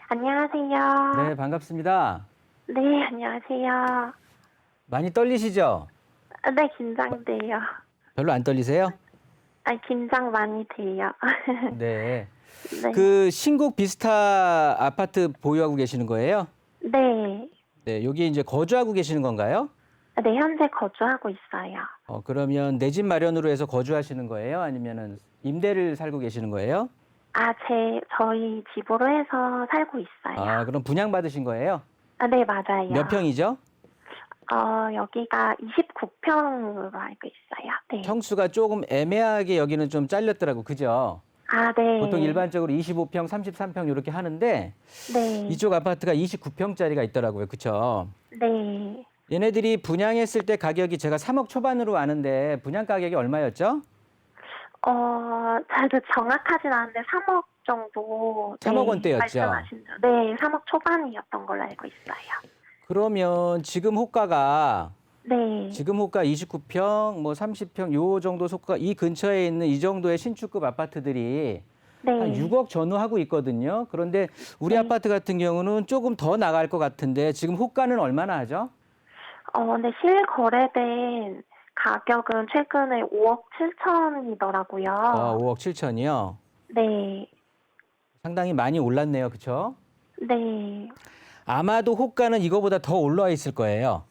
안녕하세요. 네, 반갑습니다. 네, 안녕하세요. 많이 떨리시죠? 네, 긴장돼요. 별로 안 떨리세요? 긴장 많이 돼요. 네. 네. 그 신곡 비스타 아파트 보유하고 계시는 거예요? 네. 네, 여기 이제 거주하고 계시는 건가요? 네, 현재 거주하고 있어요. 그러면 내 집 마련으로 해서 거주하시는 거예요? 아니면은 임대를 살고 계시는 거예요? 저희 집으로 해서 살고 있어요. 그럼 분양받으신 거예요? 네, 맞아요. 몇 평이죠? 여기가 29평으로 알고 있어요. 네. 평수가 조금 애매하게 여기는 좀 잘렸더라고, 그죠? 네. 보통 일반적으로 25평, 33평 이렇게 하는데 네. 이쪽 아파트가 29평짜리가 있더라고요, 그쵸? 네. 얘네들이 분양했을 때 가격이 제가 3억 초반으로 아는데 분양 가격이 얼마였죠? 저도 정확하진 않은데 3억 정도. 3억 원대였죠? 말씀하신 네, 3억 초반이었던 걸로 알고 있어요. 그러면 지금 호가가 네. 지금 호가 29평, 뭐 30평 요 정도 호가 이 근처에 있는 이 정도의 신축급 아파트들이 한 네. 6억 전후하고 있거든요. 그런데 우리 네. 아파트 같은 경우는 조금 더 나갈 것 같은데 지금 호가는 얼마나 하죠? 근데 실거래된 가격은 최근에 5억 7천이더라고요. 5억 7천이요. 네. 상당히 많이 올랐네요. 그렇죠? 네. 아마도 호가는 이거보다 더 올라와 있을 거예요.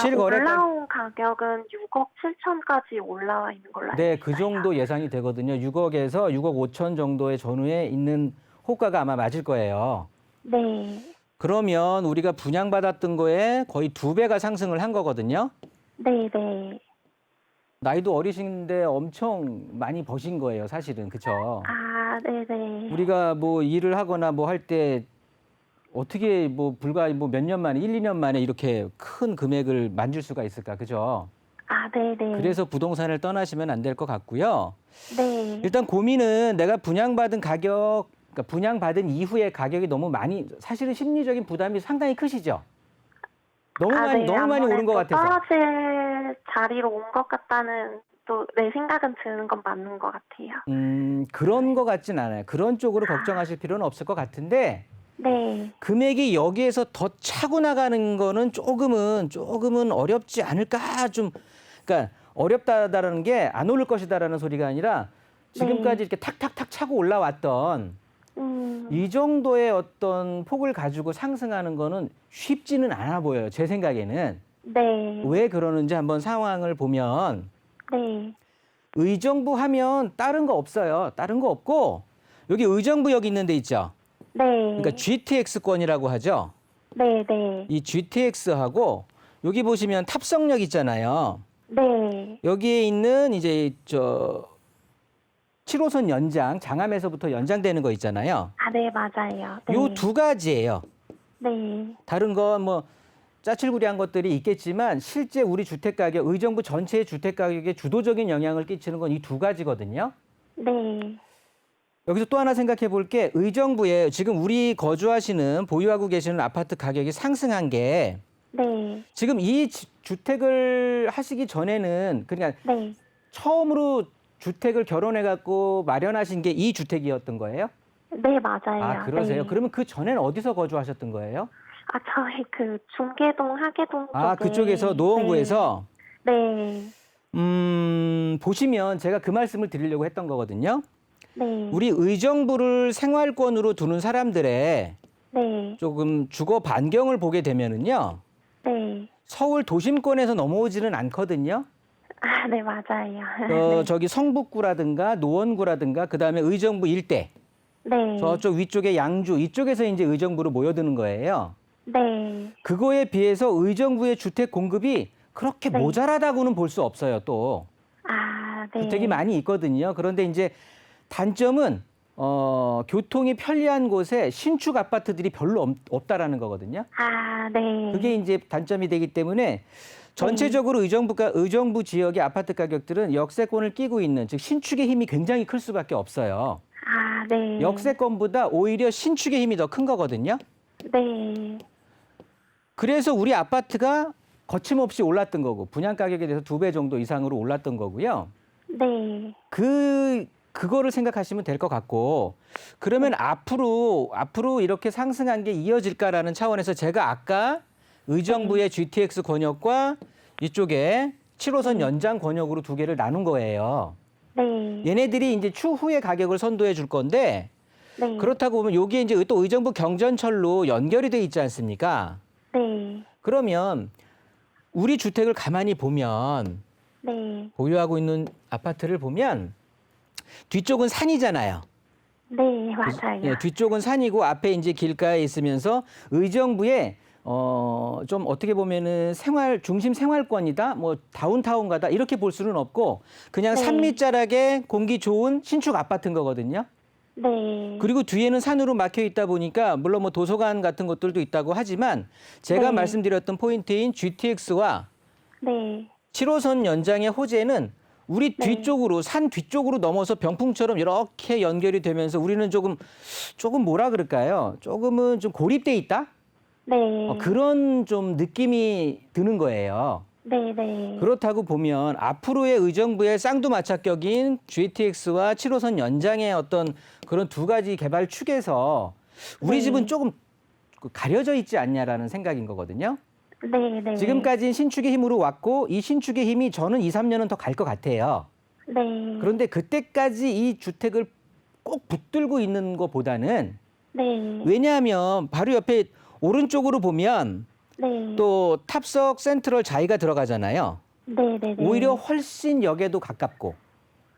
실거래가 올라온 가격은 6억 7천까지 올라와 있는 걸로 알고 네, 있어요. 그 정도 예상이 되거든요. 6억에서 6억 5천 정도의 전후에 있는 호가가 아마 맞을 거예요. 네. 그러면 우리가 분양받았던 거에 거의 2배가 상승을 한 거거든요. 네, 네. 나이도 어리신데 엄청 많이 버신 거예요, 사실은. 그렇죠? 네, 네. 우리가 뭐 일을 하거나 뭐 할 때 어떻게 뭐 불과 뭐 몇 년 만에 1, 2년 만에 이렇게 큰 금액을 만질 수가 있을까? 그죠? 네, 네. 그래서 부동산을 떠나시면 안 될 것 같고요. 네. 일단 고민은 내가 분양받은 가격, 그러니까 분양받은 이후에 가격이 너무 많이, 사실은 심리적인 부담이 상당히 크시죠? 너무 많이, 네. 너무 많이 오른 것 아무래도 같아서. 떨어질 자리로 온 것 같다는 또 내 생각은 드는 건 맞는 것 같아요. 그런 것 같진 않아요. 그런 쪽으로 걱정하실 필요는 없을 것 같은데, 네. 금액이 여기에서 더 차고 나가는 거는 조금은 어렵지 않을까 좀, 그러니까 어렵다라는 게 안 오를 것이다라는 소리가 아니라 지금까지 이렇게 탁탁탁 차고 올라왔던 이 정도의 어떤 폭을 가지고 상승하는 거는 쉽지는 않아 보여요. 제 생각에는. 네. 왜 그러는지 한번 상황을 보면 네. 의정부 하면 다른 거 없어요. 다른 거 없고 여기 의정부역 있는 데 있죠. 네. 그러니까 GTX권이라고 하죠. 네, 네. 이 GTX하고 여기 보시면 탑성역 있잖아요. 네. 여기에 있는 이제 7호선 연장, 장암에서부터 연장되는 거 있잖아요. 네, 맞아요. 네. 요 두 가지예요. 네. 다른 건 뭐 짜칠구리한 것들이 있겠지만 실제 우리 주택 가격, 의정부 전체의 주택 가격에 주도적인 영향을 끼치는 건 이 두 가지거든요. 네. 여기서 또 하나 생각해 볼 게 의정부에 지금 우리 거주하시는 보유하고 계시는 아파트 가격이 상승한 게 네. 지금 이 주택을 하시기 전에는 그러니까 네. 처음으로 주택을 결혼해 갖고 마련하신 게 이 주택이었던 거예요? 네, 맞아요. 그러세요? 네. 그러면 그 전에는 어디서 거주하셨던 거예요? 저희 그 중계동, 하계동 쪽에. 그쪽에서 노원구에서 네. 보시면 제가 그 말씀을 드리려고 했던 거거든요. 네. 우리 의정부를 생활권으로 두는 사람들의 네. 조금 주거 반경을 보게 되면은요. 네. 서울 도심권에서 넘어오지는 않거든요. 네, 맞아요. 네. 저기 성북구라든가 노원구라든가 그다음에 의정부 일대. 네. 저쪽 위쪽에 양주 이쪽에서 이제 의정부로 모여드는 거예요. 네. 그거에 비해서 의정부의 주택 공급이 그렇게 네. 모자라다고는 볼 수 없어요, 또. 네. 주택이 많이 있거든요. 그런데 이제 단점은 교통이 편리한 곳에 신축 아파트들이 별로 없다라는 거거든요. 네. 그게 이제 단점이 되기 때문에 전체적으로 의정부 지역의 아파트 가격들은 역세권을 끼고 있는 즉 신축의 힘이 굉장히 클 수밖에 없어요. 네. 역세권보다 오히려 신축의 힘이 더 큰 거거든요. 네. 그래서 우리 아파트가 거침없이 올랐던 거고 분양 가격에 대해서 2배 정도 이상으로 올랐던 거고요. 네. 그 그거를 생각하시면 될 것 같고 그러면 앞으로 이렇게 상승한 게 이어질까라는 차원에서 제가 아까 의정부의 GTX 권역과 이쪽에 7호선 연장 권역으로 두 개를 나눈 거예요. 네. 얘네들이 이제 추후에 가격을 선도해 줄 건데 네. 그렇다고 보면 여기에 이제 또 의정부 경전철로 연결이 돼 있지 않습니까? 네. 그러면 우리 주택을 가만히 보면 네. 보유하고 있는 아파트를 보면 뒤쪽은 산이잖아요. 네, 맞아요. 예, 뒤쪽은 산이고 앞에 이제 길가에 있으면서 의정부에 좀 어떻게 보면은 중심 생활권이다, 뭐 다운타운가다 이렇게 볼 수는 없고 그냥 네. 산 밑자락에 공기 좋은 신축 아파트인 거거든요. 네. 그리고 뒤에는 산으로 막혀 있다 보니까 물론 뭐 도서관 같은 것들도 있다고 하지만 제가 네. 말씀드렸던 포인트인 GTX와 네. 7호선 연장의 호재는 우리 네. 뒤쪽으로 산 뒤쪽으로 넘어서 병풍처럼 이렇게 연결이 되면서 우리는 조금 뭐라 그럴까요? 조금은 좀 고립돼 있다? 네. 그런 좀 느낌이 드는 거예요. 네. 네. 그렇다고 보면 앞으로의 의정부의 쌍두마차격인 GTX와 7호선 연장의 어떤 그런 두 가지 개발 축에서 우리 네. 집은 조금 가려져 있지 않냐라는 생각인 거거든요. 네. 네. 지금까지는 신축의 힘으로 왔고 이 신축의 힘이 저는 2, 3년은 더 갈 것 같아요. 네. 그런데 그때까지 이 주택을 꼭 붙들고 있는 것보다는 네. 왜냐하면 바로 옆에 오른쪽으로 보면 네. 또 탑석 센트럴 자이가 들어가잖아요. 네. 네. 오히려 훨씬 역에도 가깝고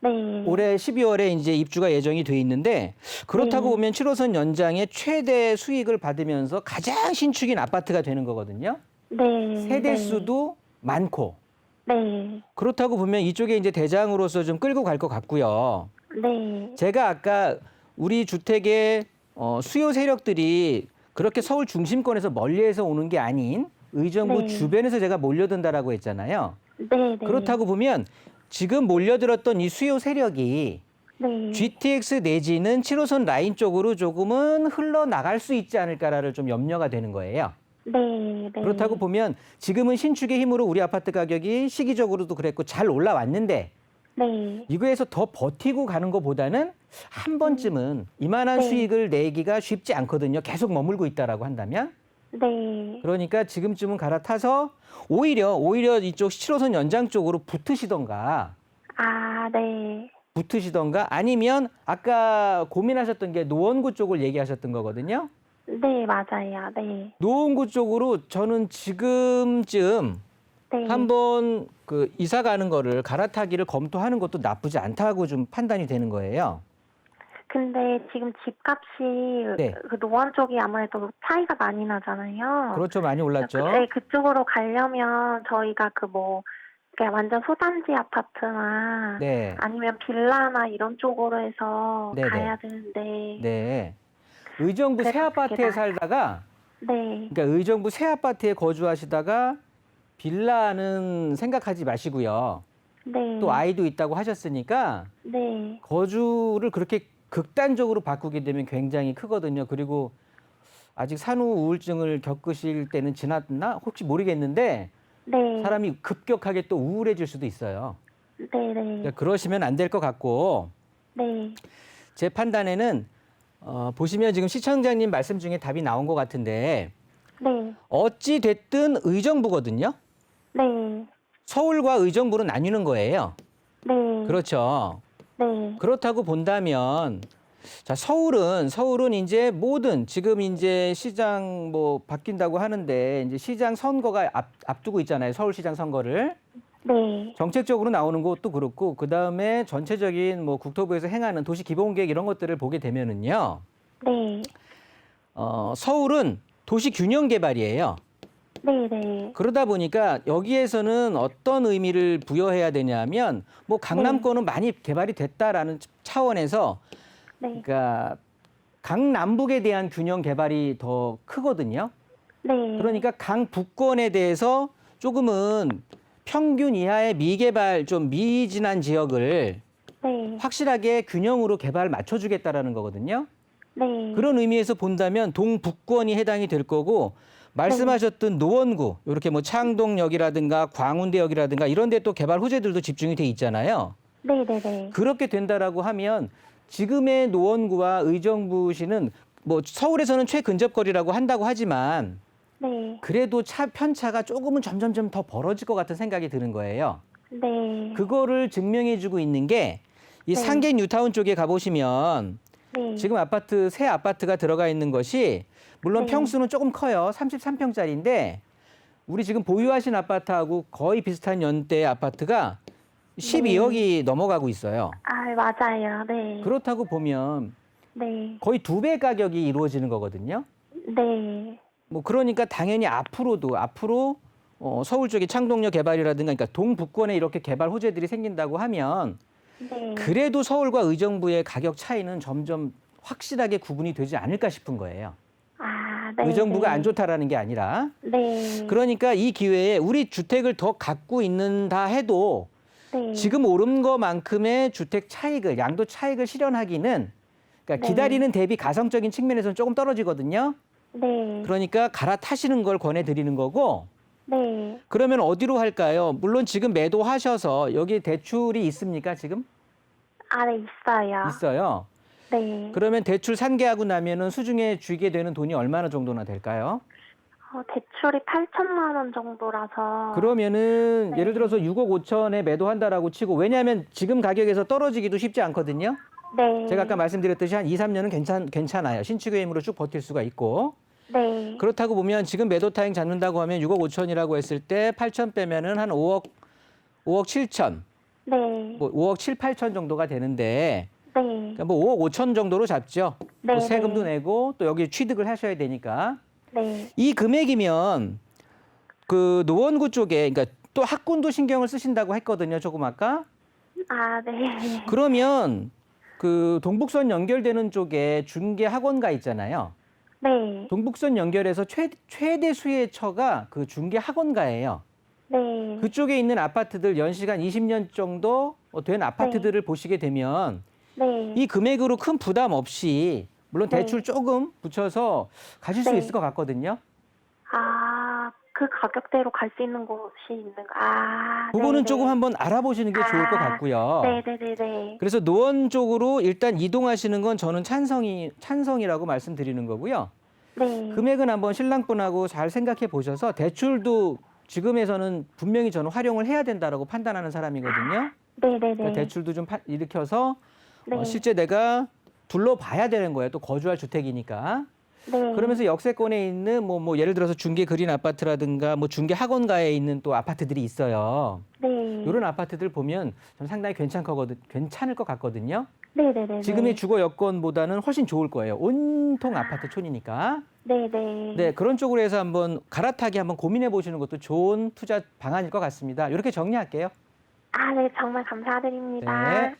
네. 올해 12월에 이제 입주가 예정이 돼 있는데 그렇다고 네. 보면 7호선 연장의 최대 수익을 받으면서 가장 신축인 아파트가 되는 거거든요. 네. 세대 수도 많고 네. 그렇다고 보면 이쪽에 이제 대장으로서 좀 끌고 갈 것 같고요. 네. 제가 아까 우리 주택의 수요 세력들이 그렇게 서울 중심권에서 멀리에서 오는 게 아닌 의정부 네. 주변에서 제가 몰려든다라고 했잖아요. 네. 그렇다고 보면 지금 몰려들었던 이 수요 세력이 네. GTX 내지는 7호선 라인 쪽으로 조금은 흘러나갈 수 있지 않을까라를 좀 염려가 되는 거예요. 네. 네. 그렇다고 보면 지금은 신축의 힘으로 우리 아파트 가격이 시기적으로도 그랬고 잘 올라왔는데 네. 이거에서 더 버티고 가는 것보다는 한 번쯤은 이만한 네. 수익을 내기가 쉽지 않거든요. 계속 머물고 있다라고 한다면. 네. 그러니까 지금쯤은 갈아타서 오히려 이쪽 7호선 연장 쪽으로 붙으시던가 아, 네. 아니면 아까 고민하셨던 게 노원구 쪽을 얘기하셨던 거거든요. 네, 맞아요. 네. 노원구 쪽으로 저는 지금쯤 네. 한번 그 이사 가는 거를 갈아타기를 검토하는 것도 나쁘지 않다고 좀 판단이 되는 거예요. 근데 지금 집값이 네. 그 노원 쪽이 아무래도 차이가 많이 나잖아요. 그렇죠. 많이 올랐죠. 네, 그쪽으로 가려면 저희가 그냥 완전 소단지 아파트나 네. 아니면 빌라나 이런 쪽으로 해서 네네. 가야 되는데. 네. 의정부 새 그래서 아파트에 그게 살다가 네. 그러니까 의정부 새 아파트에 거주하시다가 빌라는 생각하지 마시고요. 네. 또 아이도 있다고 하셨으니까 네. 거주를 그렇게 극단적으로 바꾸게 되면 굉장히 크거든요. 그리고 아직 산후 우울증을 겪으실 때는 지났나 혹시 모르겠는데 네. 사람이 급격하게 또 우울해질 수도 있어요. 네. 그러니까 네. 그러시면 안 될 것 같고 네. 제 판단에는 보시면 지금 시청자님 말씀 중에 답이 나온 것 같은데 네. 어찌 됐든 의정부거든요. 네. 서울과 의정부로 나뉘는 거예요. 네. 그렇죠. 네. 그렇다고 본다면 자, 서울은 이제 지금 이제 시장 뭐 바뀐다고 하는데 이제 시장 선거가 앞두고 있잖아요. 서울시장 선거를. 네. 정책적으로 나오는 것도 그렇고 그다음에 전체적인 뭐 국토부에서 행하는 도시 기본 계획 이런 것들을 보게 되면은요. 네. 서울은 도시 균형 개발이에요. 네. 네. 그러다 보니까 여기에서는 어떤 의미를 부여해야 되냐면 뭐 강남권은 많이 개발이 됐다라는 차원에서 네. 그러니까 강남북에 대한 균형 개발이 더 크거든요. 네. 그러니까 강북권에 대해서 조금은 평균 이하의 미개발 좀 미진한 지역을 네. 확실하게 균형으로 개발 맞춰주겠다라는 거거든요. 네. 그런 의미에서 본다면 동북권이 해당이 될 거고 말씀하셨던 노원구 이렇게 뭐 창동역이라든가 광운대역이라든가 이런 데 또 개발 호재들도 집중이 돼 있잖아요. 네네네. 그렇게 된다라고 하면 지금의 노원구와 의정부시는 뭐 서울에서는 최근접거리라고 한다고 하지만 네. 그래도 편차가 조금은 점점점 더 벌어질 것 같은 생각이 드는 거예요. 네. 그거를 증명해주고 있는 게 이 네. 상계 뉴타운 쪽에 가보시면 네. 지금 새 아파트가 들어가 있는 것이 물론 네. 평수는 조금 커요. 33평짜리인데 우리 지금 보유하신 아파트하고 거의 비슷한 연대의 아파트가 12억이 넘어가고 있어요. 아, 맞아요. 네. 그렇다고 보면 네. 거의 2배 가격이 이루어지는 거거든요. 네. 뭐 그러니까 당연히 앞으로 서울 쪽의 창동역 개발이라든가 그러니까 동북권에 이렇게 개발 호재들이 생긴다고 하면 네. 그래도 서울과 의정부의 가격 차이는 점점 확실하게 구분이 되지 않을까 싶은 거예요. 아, 네. 의정부가 네. 안 좋다라는 게 아니라. 네. 그러니까 이 기회에 우리 주택을 더 갖고 있는다 해도 네. 지금 오른 것만큼의 주택 차익을, 양도 차익을 실현하기는 그러니까 네. 기다리는 대비 가성적인 측면에서는 조금 떨어지거든요. 네. 그러니까 갈아타시는 걸 권해드리는 거고 네. 그러면 어디로 할까요? 물론 지금 매도하셔서 여기 대출이 있습니까, 지금? 아, 네, 있어요. 있어요. 네. 그러면 대출 상계하고 나면은 수중에 주게 되는 돈이 얼마나 정도나 될까요? 대출이 8천만 원 정도라서. 그러면은 네. 예를 들어서 6억 5천에 매도한다라고 치고 왜냐하면 지금 가격에서 떨어지기도 쉽지 않거든요. 네. 제가 아까 말씀드렸듯이 한 2, 3년은 괜찮아요. 신축의 힘으로 쭉 버틸 수가 있고. 네. 그렇다고 보면 지금 매도 타행 잡는다고 하면 6억 5천이라고 했을 때 8천 빼면은 한 5억 7천, 네. 뭐 5억 7, 8천 정도가 되는데 네. 그러니까 뭐 5억 5천 정도로 잡죠. 네, 뭐 세금도 네. 내고 또 여기 취득을 하셔야 되니까 네. 이 금액이면 그 노원구 쪽에 그러니까 또 학군도 신경을 쓰신다고 했거든요. 조금 아까. 아, 네. 그러면 그 동북선 연결되는 쪽에 중개 학원가 있잖아요. 네. 동북선 연결해서 최대 수의 처가 그 중개 학원가예요. 네. 그쪽에 있는 아파트들 연시간 20년 정도 된 아파트들을 보시게 되면 네. 이 금액으로 큰 부담 없이 물론 네. 대출 조금 붙여서 가실 수 네. 있을 것 같거든요. 아, 그 가격대로 갈 수 있는 곳이 있는 거. 아, 그거는 네네. 조금 한번 알아보시는 게 좋을 것 같고요. 네네네네. 그래서 노원 쪽으로 일단 이동하시는 건 저는 찬성이라고 말씀드리는 거고요. 네. 금액은 한번 신랑분하고 잘 생각해 보셔서 대출도 지금에서는 분명히 저는 활용을 해야 된다라고 판단하는 사람이거든요. 네네네. 그러니까 대출도 좀 일으켜서 네. 실제 내가 둘러봐야 되는 거예요. 또 거주할 주택이니까. 네. 그러면서 역세권에 있는 뭐 예를 들어서 중개 그린 아파트라든가 뭐 중개 학원가에 있는 또 아파트들이 있어요. 네. 이런 아파트들 보면 저는 상당히 괜찮을 것 같거든요. 네네네. 지금의 주거 여건보다는 훨씬 좋을 거예요. 온통 아파트촌이니까. 네네. 네, 그런 쪽으로 해서 한번 갈아타기 한번 고민해 보시는 것도 좋은 투자 방안일 것 같습니다. 이렇게 정리할게요. 아, 네, 정말 감사드립니다. 네.